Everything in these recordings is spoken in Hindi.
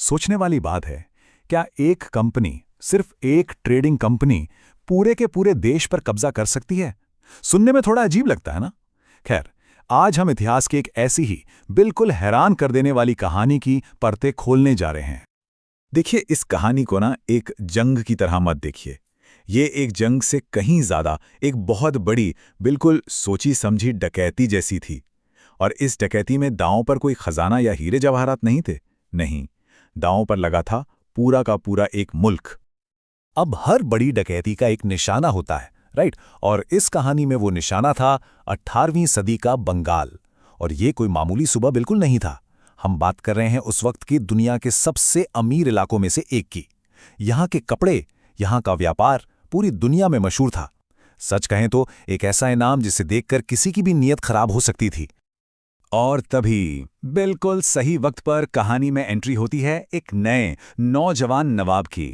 सोचने वाली बात है, क्या एक कंपनी, सिर्फ एक ट्रेडिंग कंपनी, पूरे के पूरे देश पर कब्जा कर सकती है? सुनने में थोड़ा अजीब लगता है ना? खैर, आज हम इतिहास की एक ऐसी ही बिल्कुल हैरान कर देने वाली कहानी की परतें खोलने जा रहे हैं। देखिए, इस कहानी को ना एक जंग की तरह मत देखिए। ये एक जंग से कहीं ज्यादा एक बहुत बड़ी, बिल्कुल सोची समझी डकैती जैसी थी। और इस डकैती में दांव पर कोई खजाना या हीरे जवाहरात नहीं थे। नहीं, दांव पर लगा था पूरा का पूरा एक मुल्क। अब हर बड़ी डकैती का एक निशाना होता है, राइट? और इस कहानी में वो निशाना था 18वीं सदी का बंगाल। और ये कोई मामूली सूबा बिल्कुल नहीं था। हम बात कर रहे हैं उस वक्त की दुनिया के सबसे अमीर इलाकों में से एक की। यहाँ के कपड़े, यहाँ का व्यापार पूरी दुनिया में मशहूर था। सच कहें तो एक ऐसा इनाम जिसे देखकर किसी की भी नीयत खराब हो सकती थी। और तभी बिल्कुल सही वक्त पर कहानी में एंट्री होती है एक नए नौजवान नवाब की।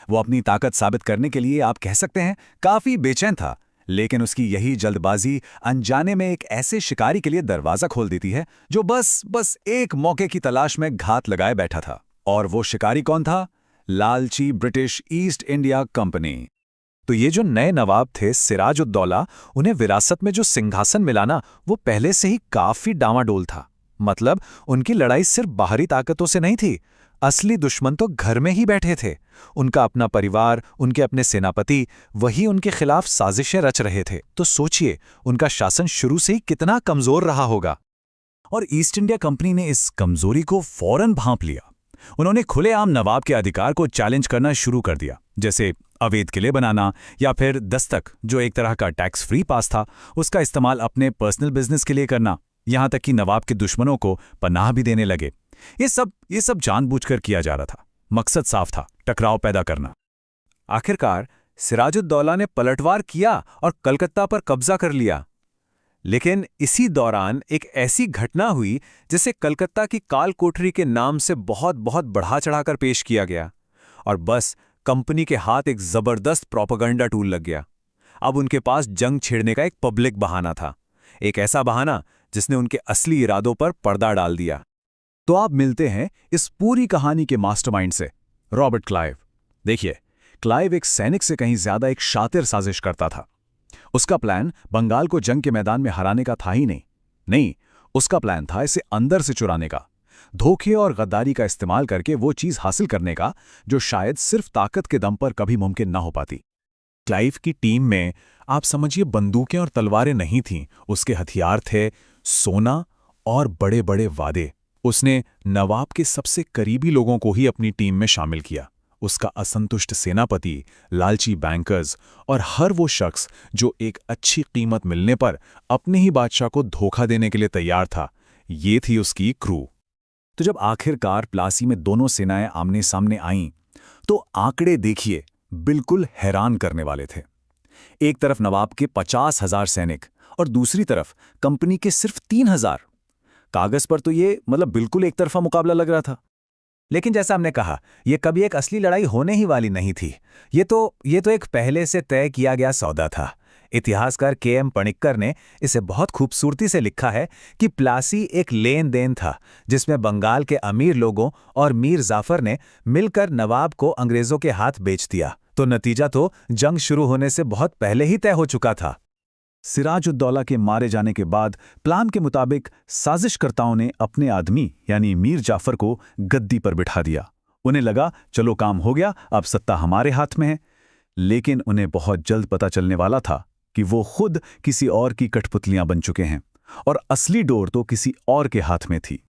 वो अपनी ताकत साबित करने के लिए, आप कह सकते हैं, काफी बेचैन था। लेकिन उसकी यही जल्दबाजी अनजाने में एक ऐसे शिकारी के लिए दरवाजा खोल देती है जो बस एक मौके की तलाश में घात लगाए बैठा था। और वो शिकारी कौन था? लालची ब्रिटिश ईस्ट इंडिया कंपनी। तो ये जो नए नवाब थे सिराजुद्दौला, उन्हें विरासत में जो सिंहासन मिला ना, वो पहले से ही काफी डामाडोल था। मतलब उनकी लड़ाई सिर्फ बाहरी ताकतों से नहीं थी, असली दुश्मन तो घर में ही बैठे थे। उनका अपना परिवार, उनके अपने सेनापति, वही उनके खिलाफ साजिशें रच रहे थे। तो सोचिए, उनका शासन शुरू से ही कितना कमजोर रहा होगा। और ईस्ट इंडिया कंपनी ने इस कमजोरी को फौरन भांप लिया। उन्होंने खुलेआम नवाब के अधिकार को चैलेंज करना शुरू कर दिया, जैसे अवैध किले बनाना या फिर दस्तक, जो एक तरह का टैक्स फ्री पास था, उसका इस्तेमाल अपने पर्सनल बिजनेस के लिए करना। यहां तक कि नवाब के दुश्मनों को पनाह भी देने लगे। ये सब जानबूझकर किया जा रहा था। मकसद साफ था, टकराव पैदा करना। आखिरकार सिराजुद्दौला ने पलटवार किया और कलकत्ता पर कब्जा कर लिया। लेकिन इसी दौरान एक ऐसी घटना हुई जिसे कलकत्ता की काल कोठरी के नाम से बहुत बहुत बढ़ा चढ़ाकर पेश किया गया। और बस कंपनी के हाथ एक जबरदस्त प्रोपेगेंडा टूल लग गया। अब उनके पास जंग छेड़ने का एक पब्लिक बहाना था, एक ऐसा बहाना जिसने उनके असली इरादों पर पर्दा डाल दिया। तो आप मिलते हैं इस पूरी कहानी के मास्टरमाइंड से, रॉबर्ट क्लाइव। देखिए, क्लाइव एक सैनिक से कहीं ज्यादा एक शातिर साजिश करता था। उसका प्लान बंगाल को जंग के मैदान में हराने का था ही नहीं, उसका प्लान था इसे अंदर से चुराने का, धोखे और गद्दारी का इस्तेमाल करके वो चीज हासिल करने का जो शायद सिर्फ ताकत के दम पर कभी मुमकिन ना हो पाती। क्लाइव की टीम में आप समझिए बंदूकें और तलवारें नहीं थीं, उसके हथियार थे सोना और बड़े बड़े वादे। उसने नवाब के सबसे करीबी लोगों को ही अपनी टीम में शामिल किया। उसका असंतुष्ट सेनापति, लालची बैंकर्स और हर वो शख्स जो एक अच्छी कीमत मिलने पर अपने ही बादशाह को धोखा देने के लिए तैयार था, ये थी उसकी क्रू। तो जब आखिरकार प्लासी में दोनों सेनाएं आमने सामने आईं, तो आंकड़े देखिए, बिल्कुल हैरान करने वाले थे। एक तरफ नवाब के 50,000 सैनिक और दूसरी तरफ कंपनी के सिर्फ 3,000। कागज पर तो ये बिल्कुल एक तरफा मुकाबला लग रहा था। लेकिन जैसा हमने कहा, यह कभी एक असली लड़ाई होने ही वाली नहीं थी। ये तो एक पहले से तय किया गया सौदा था। इतिहासकार के.एम. पणिक्कर ने इसे बहुत खूबसूरती से लिखा है कि प्लासी एक लेन देन था जिसमें बंगाल के अमीर लोगों और मीर जाफर ने मिलकर नवाब को अंग्रेजों के हाथ बेच दिया। तो नतीजा तो जंग शुरू होने से बहुत पहले ही तय हो चुका था। सिराजुद्दौला के मारे जाने के बाद प्लान के मुताबिक साजिशकर्ताओं ने अपने आदमी यानी मीर जाफर को गद्दी पर बिठा दिया। उन्हें लगा चलो काम हो गया, अब सत्ता हमारे हाथ में है। लेकिन उन्हें बहुत जल्द पता चलने वाला था कि वो खुद किसी और की कठपुतलियां बन चुके हैं और असली डोर तो किसी और के हाथ में थी।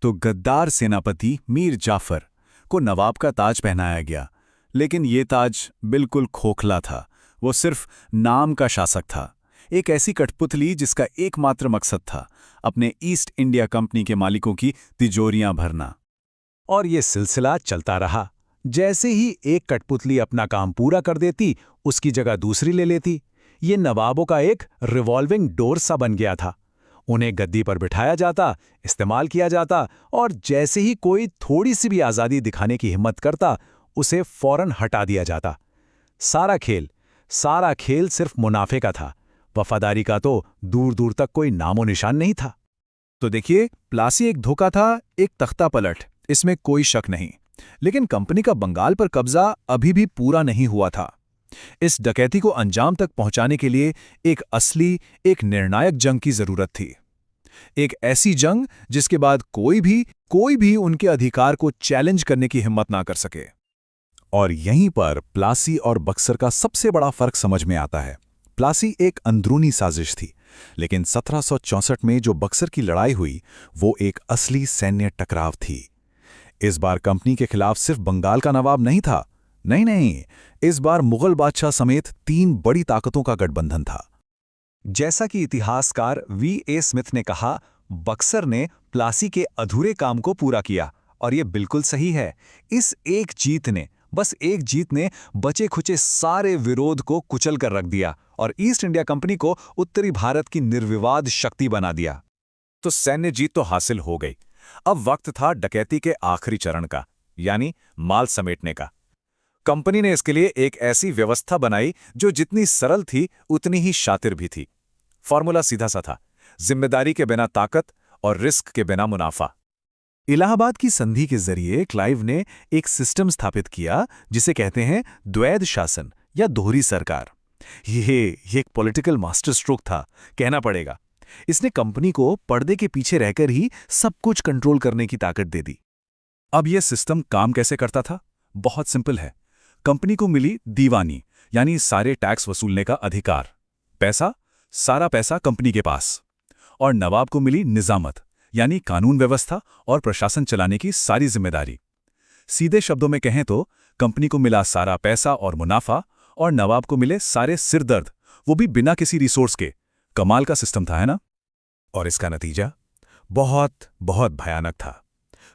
तो गद्दार सेनापति मीर जाफर को नवाब का ताज पहनाया गया, लेकिन ये ताज बिल्कुल खोखला था। वो सिर्फ नाम का शासक था, एक ऐसी कठपुतली जिसका एकमात्र मकसद था अपने ईस्ट इंडिया कंपनी के मालिकों की तिजोरियां भरना। और ये सिलसिला चलता रहा। जैसे ही एक कठपुतली अपना काम पूरा कर देती, उसकी जगह दूसरी ले लेती। ये नवाबों का एक रिवॉल्विंग डोर सा बन गया था। उन्हें गद्दी पर बिठाया जाता, इस्तेमाल किया जाता, और जैसे ही कोई थोड़ी सी भी आज़ादी दिखाने की हिम्मत करता, उसे फौरन हटा दिया जाता। सारा खेल सिर्फ मुनाफे का था। वफादारी का तो दूर दूर तक कोई नामो निशान नहीं था। तो देखिए, प्लासी एक धोखा था, एक तख्ता पलट, इसमें कोई शक नहीं। लेकिन कंपनी का बंगाल पर कब्जा अभी भी पूरा नहीं हुआ था। इस डकैती को अंजाम तक पहुंचाने के लिए एक निर्णायक जंग की जरूरत थी। एक ऐसी जंग जिसके बाद कोई भी उनके अधिकार को चैलेंज करने की हिम्मत ना कर सके। और यहीं पर प्लासी और बक्सर का सबसे बड़ा फर्क समझ में आता है। प्लासी एक अंदरूनी साजिश थी, लेकिन 1764 में जो बक्सर की लड़ाई हुई वो एक असली सैन्य टकराव थी। इस बार कंपनी के खिलाफ सिर्फ बंगाल का नवाब नहीं था, नहीं, इस बार मुगल बादशाह समेत 3 बड़ी ताकतों का गठबंधन था। जैसा कि इतिहासकार V.A. स्मिथ ने कहा, बक्सर ने प्लासी के अधूरे काम को पूरा किया, और ये बिल्कुल सही है। बस एक जीत ने बचे खुचे सारे विरोध को कुचल कर रख दिया और ईस्ट इंडिया कंपनी को उत्तरी भारत की निर्विवाद शक्ति बना दिया। तो सैन्य जीत तो हासिल हो गई। अब वक्त था डकैती के आखिरी चरण का, यानी माल समेटने का। कंपनी ने इसके लिए एक ऐसी व्यवस्था बनाई जो जितनी सरल थी उतनी ही शातिर भी थी। फॉर्मूला सीधा सा था, जिम्मेदारी के बिना ताकत और रिस्क के बिना मुनाफा। इलाहाबाद की संधि के जरिए क्लाइव ने एक सिस्टम स्थापित किया जिसे कहते हैं द्वैध शासन या दोहरी सरकार। ये एक पॉलिटिकल मास्टर स्ट्रोक था, कहना पड़ेगा। इसने कंपनी को पर्दे के पीछे रहकर ही सब कुछ कंट्रोल करने की ताकत दे दी। अब यह सिस्टम काम कैसे करता था? बहुत सिंपल है। कंपनी को मिली दीवानी, यानी सारे टैक्स वसूलने का अधिकार। सारा पैसा कंपनी के पास। और नवाब को मिली निजामत, यानी कानून व्यवस्था और प्रशासन चलाने की सारी जिम्मेदारी। सीधे शब्दों में कहें तो कंपनी को मिला सारा पैसा और मुनाफा, और नवाब को मिले सारे सिरदर्द, वो भी बिना किसी रिसोर्स के। कमाल का सिस्टम था, है ना? और इसका नतीजा बहुत भयानक था।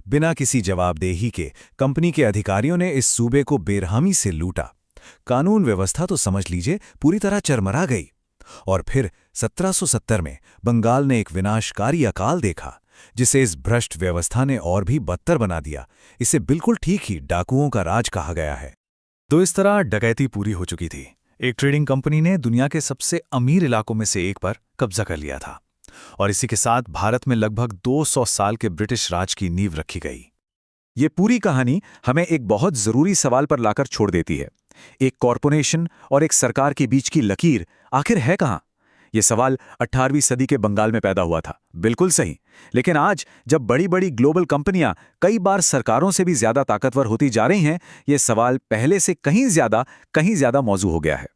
बिना किसी जवाबदेही के कंपनी के अधिकारियों ने इस सूबे को बेरहमी से लूटा। कानून व्यवस्था तो समझ लीजिए पूरी तरह चरमरा गई। और फिर 1770 में बंगाल ने एक विनाशकारी अकाल देखा, जिसे इस भ्रष्ट व्यवस्था ने और भी बदतर बना दिया। इसे बिल्कुल ठीक ही डाकुओं का राज कहा गया है। तो इस तरह डकैती पूरी हो चुकी थी। एक ट्रेडिंग कंपनी ने दुनिया के सबसे अमीर इलाकों में से एक पर कब्जा कर लिया था, और इसी के साथ भारत में लगभग 200 साल के ब्रिटिश राज की नींव रखी गई। ये पूरी कहानी हमें एक बहुत जरूरी सवाल पर लाकर छोड़ देती है। एक कॉरपोरेशन और एक सरकार के बीच की लकीर आखिर है कहां? ये सवाल 18वीं सदी के बंगाल में पैदा हुआ था, बिल्कुल सही। लेकिन आज जब बड़ी बड़ी ग्लोबल कंपनियां कई बार सरकारों से भी ज्यादा ताकतवर होती जा रही हैं, ये सवाल पहले से कहीं ज्यादा मौजू हो गया है।